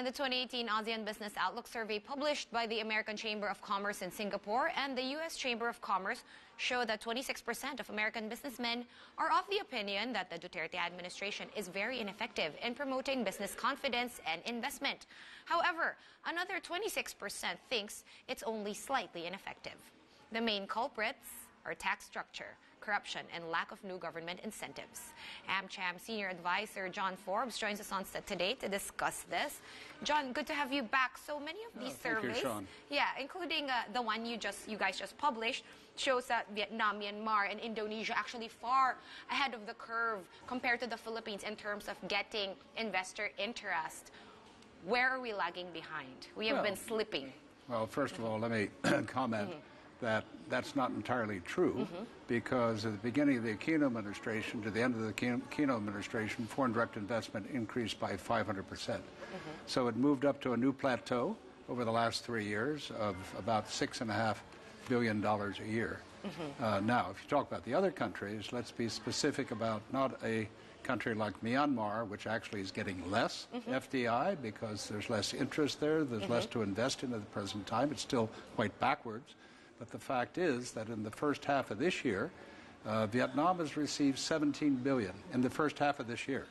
And the 2018 ASEAN Business Outlook Survey published by the American Chamber of Commerce in Singapore and the U.S. Chamber of Commerce show that 26% of American businessmen are of the opinion that the Duterte administration is very ineffective in promoting business confidence and investment. However, another 26% thinks it's only slightly ineffective. The main culprits are tax structure, corruption, and lack of new government incentives. AmCham Senior Advisor John Forbes joins us on set today to discuss this. John, good to have you back. So many of these surveys, Sean. Yeah, including the one you guys just published, shows that Vietnam, Myanmar, and Indonesia actually far ahead of the curve compared to the Philippines in terms of getting investor interest. Where are we lagging behind? We have been slipping. Well, first of all, let me comment that that's not entirely true, because at the beginning of the Aquino administration to the end of the Aquino administration, foreign direct investment increased by 500%. So it moved up to a new plateau over the last 3 years of about $6.5 billion a year. Now, if you talk about the other countries, let's be specific about not a country like Myanmar, which actually is getting less FDI because there's less interest there, there's less to invest in at the present time. It's still quite backwards. But the fact is that in the first half of this year, Vietnam has received $17 billion in the first half of this year,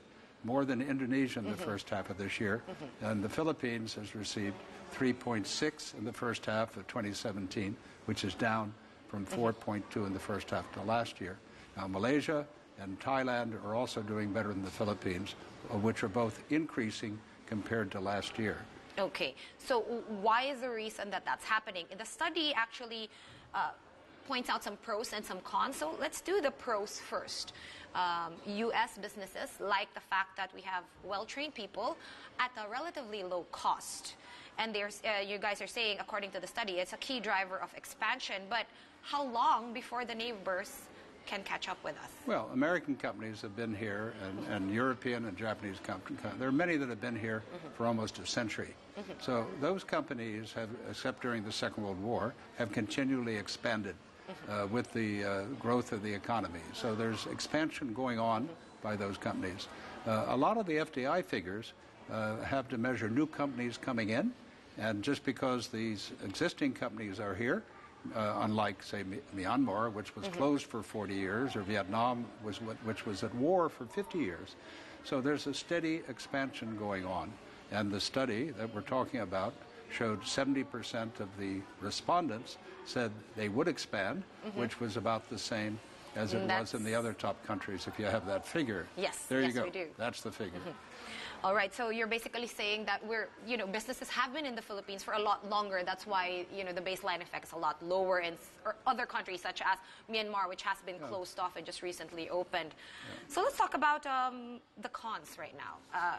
more than Indonesia in the first half of this year. And the Philippines has received $3.6 in the first half of 2017, which is down from $4.2 in the first half of last year. Now, Malaysia and Thailand are also doing better than the Philippines, which are both increasing compared to last year. Okay, so why is the reason that that's happening? The study actually points out some pros and some cons. So let's do the pros first. U.S. businesses like the fact that we have well-trained people at a relatively low cost. And you guys are saying, according to the study, it's a key driver of expansion. But how long before the neighbors can catch up with us? Well, American companies have been here, and European and Japanese companies. There are many that have been here for almost a century. So those companies have, except during the Second World War, have continually expanded with the growth of the economy. So there's expansion going on by those companies. A lot of the FDI figures have to measure new companies coming in, and just because these existing companies are here, unlike, say, Myanmar, which was closed for 40 years, or Vietnam, which was at war for 50 years. So there's a steady expansion going on. And the study that we're talking about showed 70% of the respondents said they would expand, which was about the same as it was in the other top countries, if you have that figure. Yes, there you go. We do. That's the figure. All right, so you're basically saying that businesses have been in the Philippines for a lot longer. That's why, the baseline effect is a lot lower in other countries such as Myanmar, which has been closed off and just recently opened. So let's talk about the cons right now.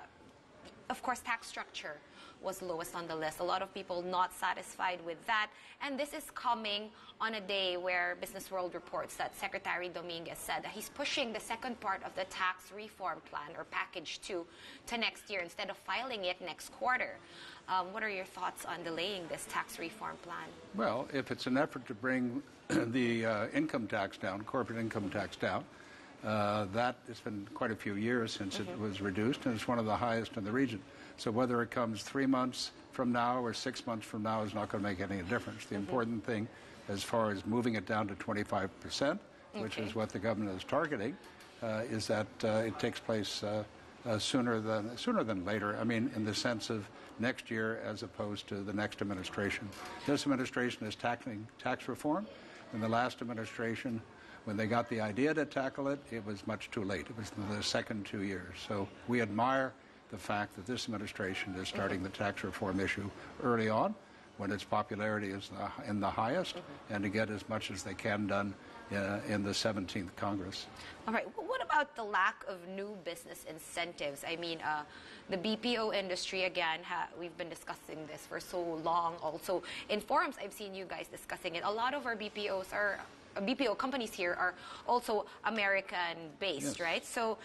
Of course, tax structure was lowest on the list. A lot of people not satisfied with that. And this is coming on a day where Business World reports that Secretary Dominguez said that he's pushing the second part of the tax reform plan, or package 2, to next year instead of filing it next quarter. What are your thoughts on delaying this tax reform plan? Well, if it's an effort to bring the income tax down, corporate income tax down, that it's been quite a few years since it was reduced, and it's one of the highest in the region. So whether it comes 3 months from now or 6 months from now is not going to make any difference. The important thing, as far as moving it down to 25%, which is what the government is targeting, is that it takes place sooner than later. I mean, in the sense of next year as opposed to the next administration. This administration is tackling tax reform, and the last administration, when they got the idea to tackle it, it was much too late. It was in the second 2 years. So we admire the fact that this administration is starting the tax reform issue early on, when its popularity is in the highest, and to get as much as they can done in the 17th Congress. All right. What about the lack of new business incentives? I mean, the BPO industry, again, we've been discussing this for so long. Also, in forums, I've seen you guys discussing it. A lot of our BPO companies here are also American-based, right? So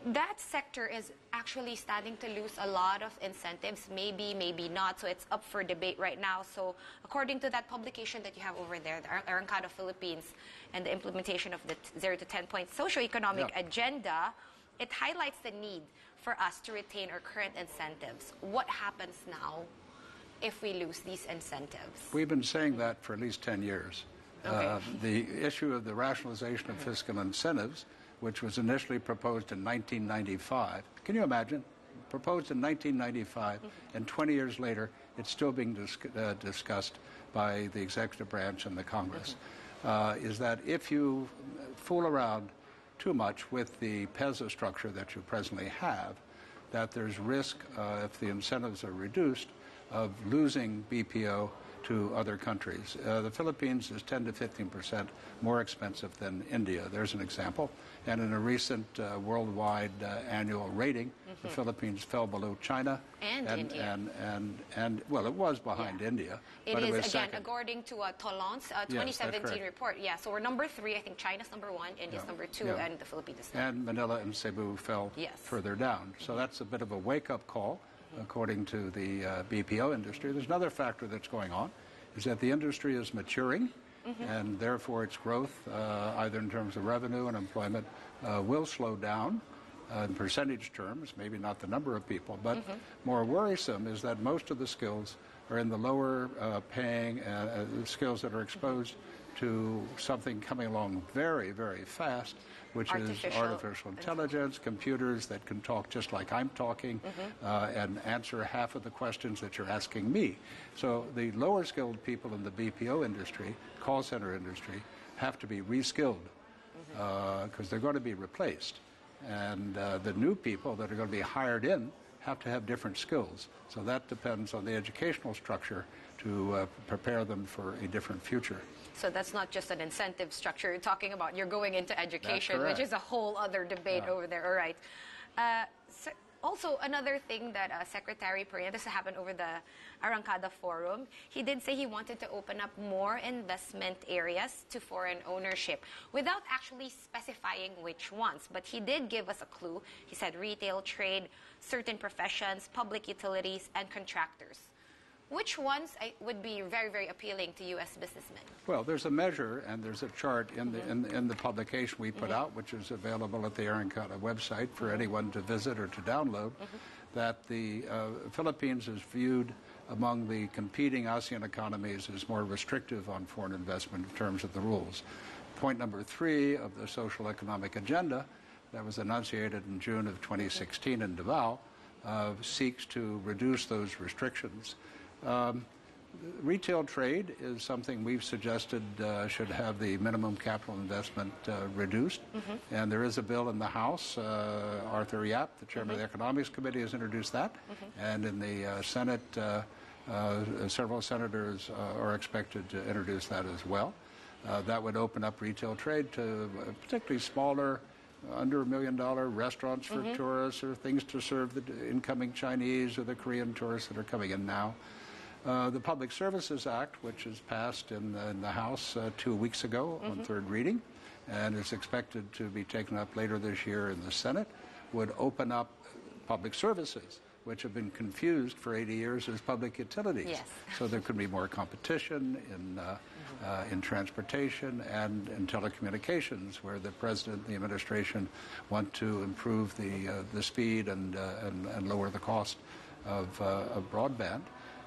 that sector is actually starting to lose a lot of incentives, maybe not. So it's up for debate right now. So according to that publication that you have over there, the Arangkada Philippines, and the implementation of the 0 to 10 point socioeconomic agenda, it highlights the need for us to retain our current incentives. What happens now if we lose these incentives? We've been saying that for at least 10 years. Okay. The issue of the rationalization of fiscal incentives, which was initially proposed in 1995. Can you imagine? Proposed in 1995, and 20 years later, it's still being discussed by the executive branch and the Congress. Is that if you fool around too much with the PESA structure that you presently have, that there's risk, if the incentives are reduced, of losing BPO to other countries. The Philippines is 10 to 15% more expensive than India. There's an example. And in a recent worldwide annual rating, the Philippines fell below China. And India. And well, it was behind India. It is, was again, second. according to Tolon's 2017 report. Yeah, so we're number 3. I think China's number 1, India's number 2, and the Philippines is And Manila and Cebu fell further down. So that's a bit of a wake-up call. According to the BPO industry. There's another factor that's going on, is that the industry is maturing, and therefore its growth, either in terms of revenue and employment, will slow down in percentage terms, maybe not the number of people, but more worrisome is that most of the skills are in the lower paying skills that are exposed to something coming along very, very fast, which is artificial intelligence, computers that can talk just like I'm talking, and answer half of the questions that you're asking me. So the lower skilled people in the BPO industry, call center industry, have to be reskilled because they're going to be replaced. And the new people that are going to be hired in have to have different skills. So that depends on the educational structure to prepare them for a different future. So that's not just an incentive structure you're talking about. You're going into education, which is a whole other debate over there. All right. So also, another thing that Secretary Perina, this happened over the Arangkada Forum, he did say he wanted to open up more investment areas to foreign ownership without actually specifying which ones. But he did give us a clue. He said retail, trade, certain professions, public utilities, and contractors. Which ones would be very, very appealing to U.S. businessmen? Well, there's a measure and there's a chart in the publication we put out, which is available at the Arangkada website for anyone to visit or to download, that the Philippines is viewed among the competing ASEAN economies as more restrictive on foreign investment in terms of the rules. Point number 3 of the social economic agenda that was enunciated in June of 2016 in Davao seeks to reduce those restrictions. Retail trade is something we've suggested should have the minimum capital investment reduced. And there is a bill in the House. Arthur Yap, the chairman of the Economics Committee, has introduced that. And in the Senate, several senators are expected to introduce that as well. That would open up retail trade to particularly smaller, under $1 million restaurants for tourists, or things to serve the incoming Chinese or the Korean tourists that are coming in now. The Public Services Act, which is passed in the House 2 weeks ago on third reading, and is expected to be taken up later this year in the Senate, would open up public services, which have been confused for 80 years as public utilities. Yes. So there could be more competition in transportation and in telecommunications, where the President and the administration want to improve the speed and lower the cost of broadband.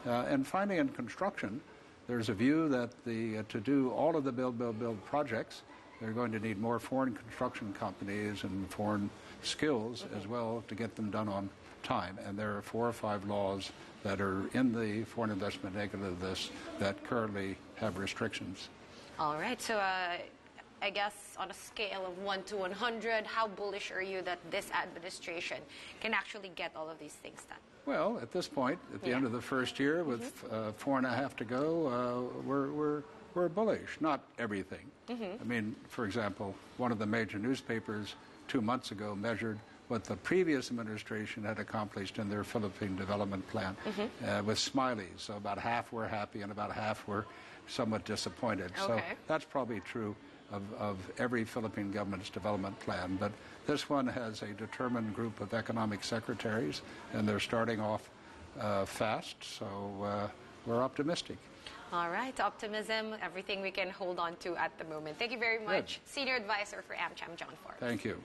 And finally, in construction, there's a view that to do all of the build projects, they're going to need more foreign construction companies and foreign skills as well to get them done on time. And there are 4 or 5 laws that are in the foreign investment negative list that currently have restrictions. All right. So I guess on a scale of 1 to 100, how bullish are you that this administration can actually get all of these things done? Well, at this point, at the end of the first year, with 4.5 to go, we're bullish. Not everything. I mean, for example, one of the major newspapers 2 months ago measured what the previous administration had accomplished in their Philippine development plan with smileys. So about half were happy and about half were somewhat disappointed. Okay. So that's probably true of every Philippine government's development plan. But this one has a determined group of economic secretaries, and they're starting off fast. So we're optimistic. All right, optimism, everything we can hold on to at the moment. Thank you very much, Senior Advisor for AmCham, John Forbes. Thank you.